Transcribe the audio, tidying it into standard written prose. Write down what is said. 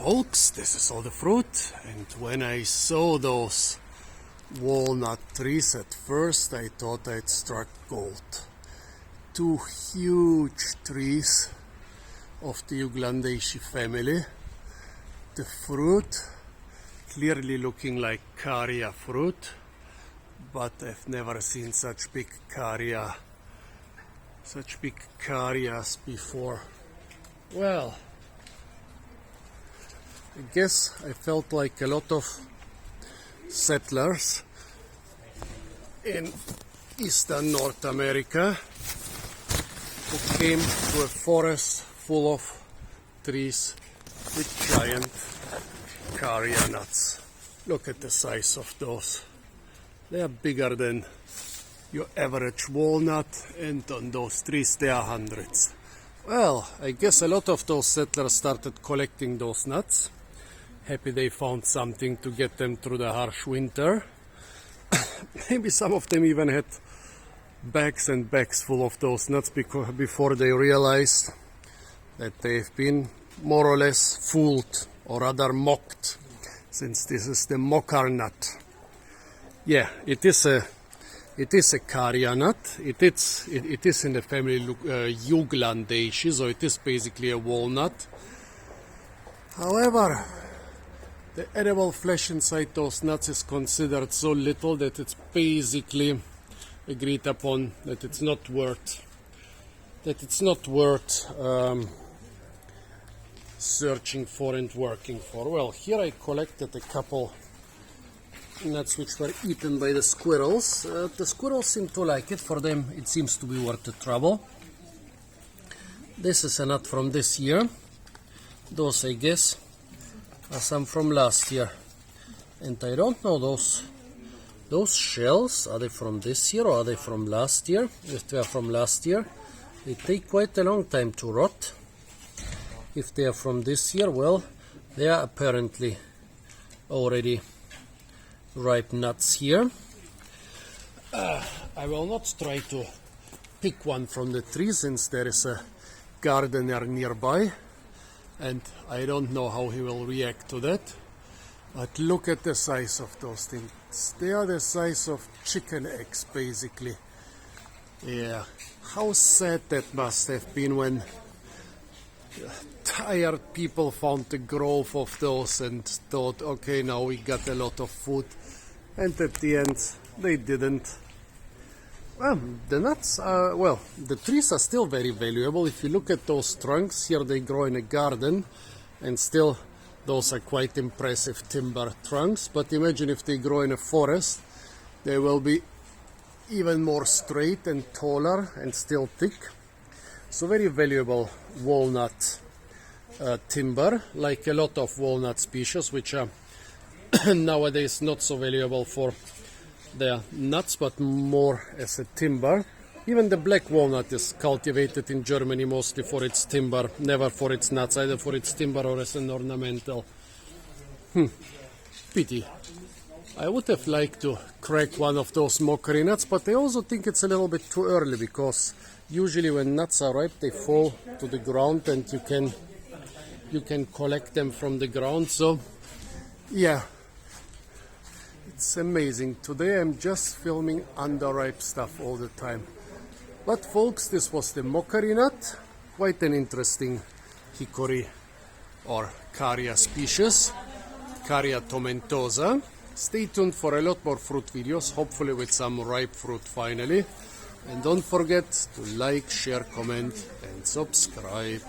folks, this is all the fruit, and when I saw those walnut trees at first I thought I'd struck gold. Two huge trees of the Uglandaceae family. The fruit clearly looking like Carya fruit, but I've never seen such big Caryas before. Well, I guess I felt like a lot of settlers in eastern North America who came to a forest full of trees with giant Carya nuts. Look at the size of those. They are bigger than your average walnut, and on those trees there are hundreds. Well, I guess a lot of those settlers started collecting those nuts. Happy they found something to get them through the harsh winter. Maybe some of them even had bags and bags full of those nuts before they realized that they've been more or less fooled, or rather mocked, since this is the Mockernut. Yeah, it is a Carya nut. It is in the family Uglandaceae, so it is basically a walnut. However, the edible flesh inside those nuts is considered so little that it's basically agreed upon that it's not worth searching for and working for. Well, here I collected a couple nuts which were eaten by the squirrels. The squirrels seem to like it. For them it seems to be worth the trouble. This is a nut from this year. Those, I guess, are some from last year, and I don't know those shells, are they from this year or are they from last year? If they are from last year, they take quite a long time to rot. If they are from this year, well, they are apparently already ripe nuts here. I will not try to pick one from the tree since there is a gardener nearby, and I don't know how he will react to that. But look at the size of those things. They are the size of chicken eggs, basically. Yeah, how sad that must have been when tired people found the grove of those and thought, okay, now we got a lot of food, and at the end they didn't. Well, the nuts are, well, the trees are still very valuable. If you look at those trunks, here they grow in a garden, and still those are quite impressive timber trunks. But imagine if they grow in a forest, they will be even more straight and taller and still thick. So very valuable walnut timber, like a lot of walnut species, which are nowadays not so valuable for their nuts, but more as a timber. Even the black walnut is cultivated in Germany mostly for its timber, never for its nuts, either for its timber or as an ornamental. Pity. I would have liked to crack one of those mockery nuts, but I also think it's a little bit too early, because usually when nuts are ripe they fall to the ground and you can collect them from the ground. So yeah, it's amazing. Today I'm just filming underripe stuff all the time. But folks, this was the mockery nut, quite an interesting hickory or Carya species, Carya tomentosa. Stay tuned for a lot more fruit videos, hopefully with some ripe fruit finally. And don't forget to like, share, comment and subscribe.